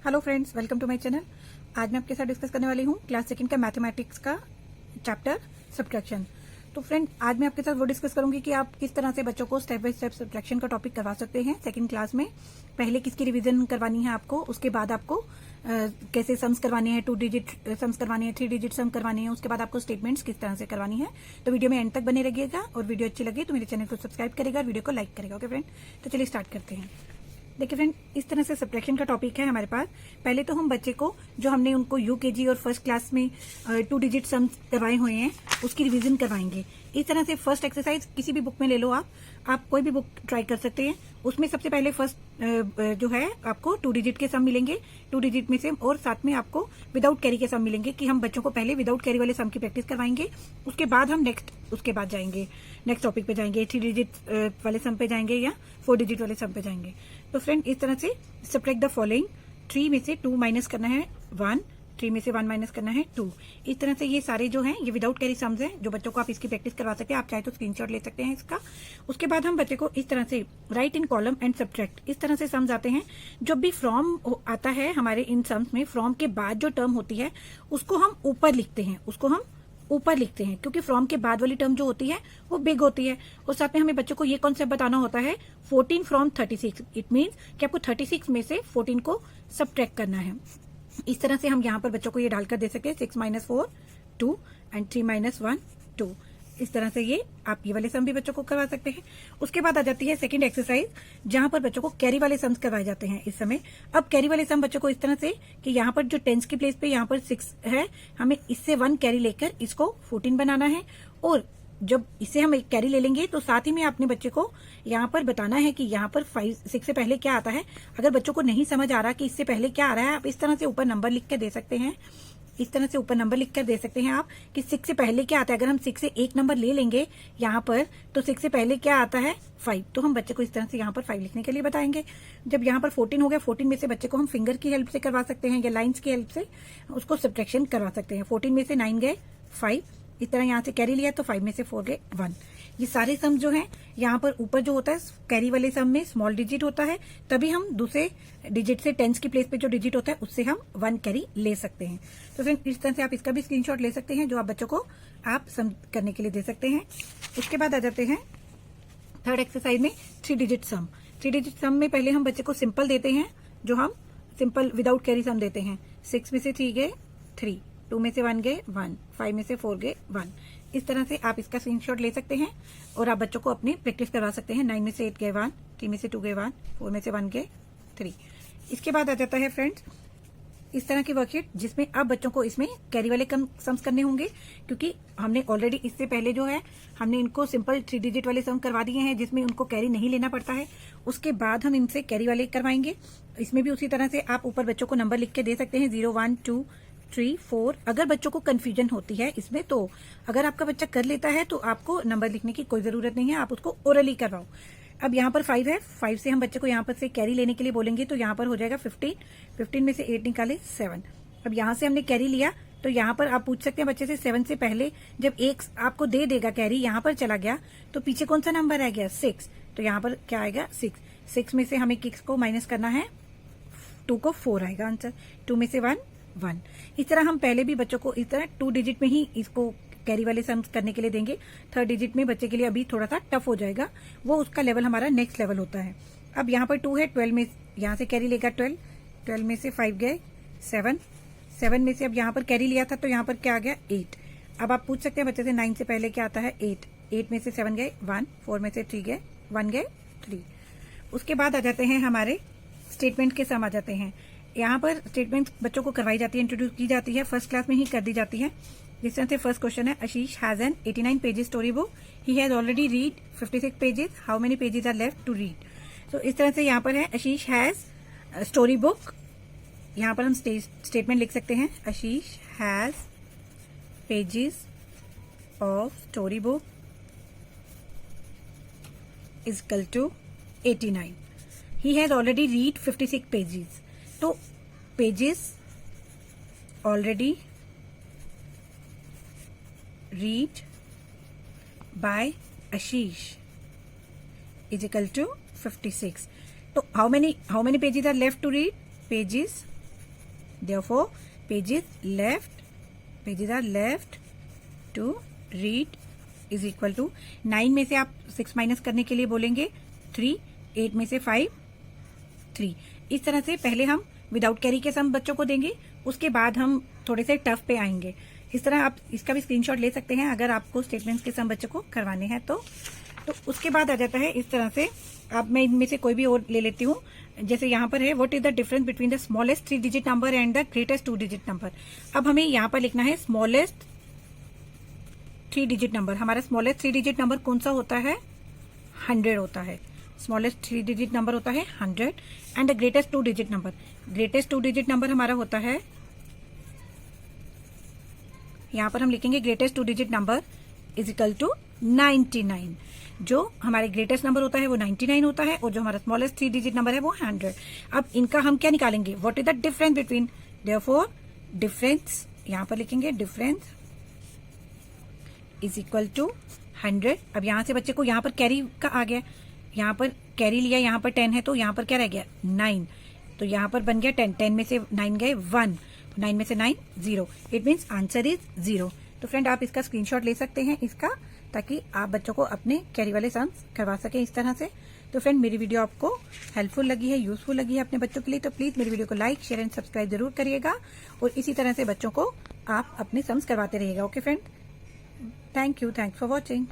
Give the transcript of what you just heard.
Hello friends, welcome to my channel. आज मैं आपके साथ डिस्कस करने वाली हूँ क्लास सेकंड का मैथमेटिक्स का चैप्टर सब्ट्रैक्शन। तो फ्रेंड, आज मैं आपके साथ वो डिस्कस करूंगी कि आप किस तरह से बच्चों को स्टेप बाय स्टेप सब्ट्रैक्शन का टॉपिक करवा सकते हैं सेकंड क्लास में। पहले किसकी रिवीजन करवानी है आपको, उसके बाद आपको कैसे सम्स करवाने हैं, 2 डिजिट सम्स करवानी है, 3 डिजिट सम करवानी है, उसके बाद आपको स्टेटमेंट्स किस तरह से करवानी है। तो वीडियो में एंड तक बने रहिएगा और वीडियो अच्छी लगे तो मेरे चैनल को सब्सक्राइब करेगा और वीडियो को लाइक करेगा। ओके फ्रेंड, तो चलिए स्टार्ट करते हैं। देखिए फ्रेंड, इस तरह से सब्ट्रैक्शन का टॉपिक है हमारे पास। पहले तो हम बच्चे को, जो हमने उनको यूकेजी और फर्स्ट क्लास में 2 डिजिट सम्स करवाए हुए हैं, उसकी रिवीजन करवाएंगे। इस तरह से फर्स्ट एक्सरसाइज किसी भी बुक में ले लो, आप कोई भी बुक ट्राई कर सकते हैं। उसमें सबसे पहले फर्स्ट जो है आपको 2 डिजिट के सम मिलेंगे, 2 डिजिट में से, और साथ में आपको विदाउट कैरी के सम मिलेंगे कि हम बच्चों को पहले विदाउट कैरी वाले सम की प्रैक्टिस करवाएंगे। उसके बाद हम उसके बाद जाएंगे नेक्स्ट टॉपिक पे जाएंगे, 3 डिजिट वाले सम पे जाएंगे या 4 डिजिट वाले सम पे जाएंगे। तो फ्रेंड, इस तरह से सब्ट्रैक्ट द फॉलोइंग। 3 में से 2 माइनस करना है 1, 3 में से 1 माइनस करना है 2। इस तरह से ये सारे जो हैं ये विदाउट कैरी सम्स हैं, जो बच्चों को आप इसकी प्रैक्टिस करवा सकते हैं। आप चाहे तो स्क्रीनशॉट ले सकते हैं इसका। उसके बाद हम बच्चे को इस तरह से right in column and subtract, इस तरह से सम्स आते हैं। जब भी फ्रॉम आता है हमारे इन सम्स में, फ्रॉम के बाद जो टर्म होती है उसको हम ऊपर लिखते हैं, क्योंकि फ्रॉम के बाद वाली टर्म जो होती है वो बिग होती है। और साथ में हमें बच्चों को ये कॉन्सेप्ट बताना होता है 14 फ्रॉम 36। इट मीन्स कि आपको 36 में से 14 को सब्ट्रैक्ट करना है। इस तरह से हम यहाँ पर बच्चों को ये डालकर दे सकते हैं 6 - 4 2 एंड 3 - 1 2। इस तरह से ये आप ये वाले सम भी बच्चों को करवा सकते हैं। उसके बाद आ जाती है सेकंड एक्सरसाइज, जहां पर बच्चों को कैरी वाले सम्स करवाए जाते हैं इस समय। अब कैरी वाले सम बच्चों को इस तरह से कि यहाँ पर जो टेंस की प्लेस पे यहाँ पर 6 है, हमें इससे 1 कैरी लेकर इसको 14 बनाना है। और जब इसे हम एक कैरी ले लेंगे तो साथ ही में अपने बच्चे को यहाँ पर बताना है कि यहाँ पर 6 से पहले क्या आता है। अगर बच्चों को नहीं समझ आ रहा कि इससे पहले क्या आ रहा है, आप इस तरह से ऊपर नंबर लिख के दे सकते हैं। इस तरह से ऊपर नंबर लिखकर दे सकते हैं आप कि 6 से पहले क्या आता है। अगर हम 6 से एक नंबर ले लेंगे यहाँ पर, तो 6 से पहले क्या आता है 5। तो हम बच्चे को इस तरह से यहाँ पर 5 लिखने के लिए बताएंगे। जब यहाँ पर 14 हो गया, 14 में से बच्चे को हम फिंगर की हेल्प से करवा सकते हैं या लाइंस की हेल्प से उसको सब्ट्रैक्शन करवा सकते हैं। 14 में से 9 गए 5, इस तरह यहाँ से कैरी लिया तो 5 में से 4 गए 1। ये सारे सम जो हैं यहाँ पर ऊपर जो होता है कैरी वाले सम में स्मॉल डिजिट होता है, तभी हम दूसरे डिजिट से टेंस की प्लेस पे जो डिजिट होता है उससे हम 1 कैरी ले सकते हैं। तो फ्रेंड, इस तरह से आप इसका भी स्क्रीनशॉट ले सकते हैं, जो आप बच्चों को आप सम करने के लिए दे सकते हैं। उसके बाद आ जाते हैं थर्ड एक्सरसाइज में 3 डिजिट सम। 3 डिजिट सम में पहले हम बच्चे को सिंपल देते हैं, जो हम सिंपल विदाउट कैरी सम देते हैं। 6 में से 3 गए 3, 2 में से 1 गए 1, 5 में से 4 गए 1। इस तरह से आप इसका स्क्रीनशॉट ले सकते हैं और आप बच्चों को अपनी प्रैक्टिस करवा सकते हैं। 9 में से 8 गए 1, 3 में से 2 गए 1, 4 में से 1 गए 3। इसके बाद आ जाता है फ्रेंड्स इस तरह की वर्कशीट, जिसमें अब बच्चों को इसमें कैरी वाले कम सम्स करने होंगे, क्योंकि हमने ऑलरेडी इससे पहले जो है हमने इनको सिंपल 3 डिजिट वाले सम करवा दिए हैं, जिसमें उनको कैरी नहीं लेना पड़ता है। उसके बाद हम इनसे कैरी वाले करवाएंगे। इसमें भी उसी तरह से आप ऊपर बच्चों को नंबर लिख के दे सकते हैं 0 1 2 3 4। अगर बच्चों को कंफ्यूजन होती है इसमें, तो अगर आपका बच्चा कर लेता है तो आपको नंबर लिखने की कोई जरूरत नहीं है, आप उसको ओरली करवाओ। अब यहाँ पर 5 है, 5 से हम बच्चे को यहाँ पर से कैरी लेने के लिए बोलेंगे, तो यहाँ पर हो जाएगा 15। 15 में से 8 निकाले 7। अब यहाँ से हमने कैरी लिया, तो यहाँ पर आप पूछ सकते हैं बच्चे से 7 से पहले जब एक आपको दे देगा कैरी, यहाँ पर चला गया तो पीछे कौन सा नंबर आ गया 6, तो यहाँ पर क्या आएगा 6। 6 में से हमें किस को माइनस करना है 2 को, 4 आएगा आंसर। 2 में से 1 1। इस तरह हम पहले भी बच्चों को इस तरह 2 डिजिट में ही इसको कैरी वाले सम्स करने के लिए देंगे। 3rd डिजिट में बच्चे के लिए अभी थोड़ा सा टफ हो जाएगा, वो उसका लेवल हमारा नेक्स्ट लेवल होता है। अब यहाँ पर 2 है, 12 में यहाँ से कैरी लेगा 12, 12 में से 5 गए 7, 7 में से अब यहाँ पर कैरी लिया था तो यहाँ पर क्या आ गया 8। अब आप पूछ सकते हैं बच्चे से 9 से पहले क्या आता है 8, 8 में से 7 गए 1, 4 में से 3 गए 1 गए 3। उसके बाद आ जाते हैं हमारे स्टेटमेंट के सम आ जाते हैं। यहाँ पर स्टेटमेंट बच्चों को करवाई जाती है, इंट्रोड्यूस की जाती है, फर्स्ट क्लास में ही कर दी जाती है। जिस तरह से फर्स्ट क्वेश्चन है, Ashish has an 89 pages story book, he has already read 56 pages, how many pages are left to read. तो इस तरह से यहाँ पर है आशीष हैज स्टोरी बुक, यहाँ पर हम स्टेटमेंट लिख सकते हैं Ashish has pages of story book is equal to 89, he has already read 56 pages. तो pages already read by Ashish is equal to 56। तो how many pages are left to read, pages Therefore, pages are left to read is equal to 9 में से आप 6 minus करने के लिए बोलेंगे 3, 8 में से 5, 3। इस तरह से पहले हम विदाउट कैरी के सम बच्चों को देंगे, उसके बाद हम थोड़े से टफ पे आएंगे। इस तरह आप इसका भी स्क्रीनशॉट ले सकते हैं अगर आपको स्टेटमेंट्स के सम बच्चों को करवाने हैं तो उसके बाद आ जाता है इस तरह से। अब मैं इनमें से कोई भी और ले लेती हूँ। जैसे यहाँ पर है what is the difference between the smallest 3 digit number and the greatest 2 digit number. अब हमें यहाँ पर लिखना है स्मॉलेस्ट 3 डिजिट नंबर। हमारा स्मॉलेस्ट 3 डिजिट नंबर कौन सा होता है? 100 होता है। स्मॉलेस्ट 3 डिजिट नंबर होता है 100 and the greatest 2 digit number, greatest 2 digit number हमारा होता है, यहां पर हम लिखेंगे greatest 2 digit number is equal to 99। जो हमारे ग्रेटेस्ट नंबर होता है वो 99 होता है और जो हमारा स्मॉलेस्ट 3 डिजिट नंबर है वो 100। अब इनका हम क्या निकालेंगे? What is the difference between, therefore difference यहां पर लिखेंगे डिफरेंस इज इक्वल टू 100। अब यहां से बच्चे को यहां पर कैरी का आ गया, यहां पर कैरी लिया, यहां पर 10 है तो यहां पर क्या रह गया 9, तो यहां पर बन गया 10, 10 में से 9 गए 1, 9 में से 9 0, इट मीन्स आंसर इज 0। तो फ्रेंड आप इसका स्क्रीनशॉट ले सकते हैं इसका, ताकि आप बच्चों को अपने कैरी वाले सम्स करवा सकें इस तरह से। तो फ्रेंड मेरी वीडियो आपको हेल्पफुल लगी है, यूजफुल लगी है अपने बच्चों के लिए, तो प्लीज मेरी वीडियो को लाइक, शेयर एंड सब्सक्राइब जरूर करिएगा और इसी तरह से बच्चों को आप अपने सम्स करवाते रहिएगा। Okay friend, thank you, thanks for watching.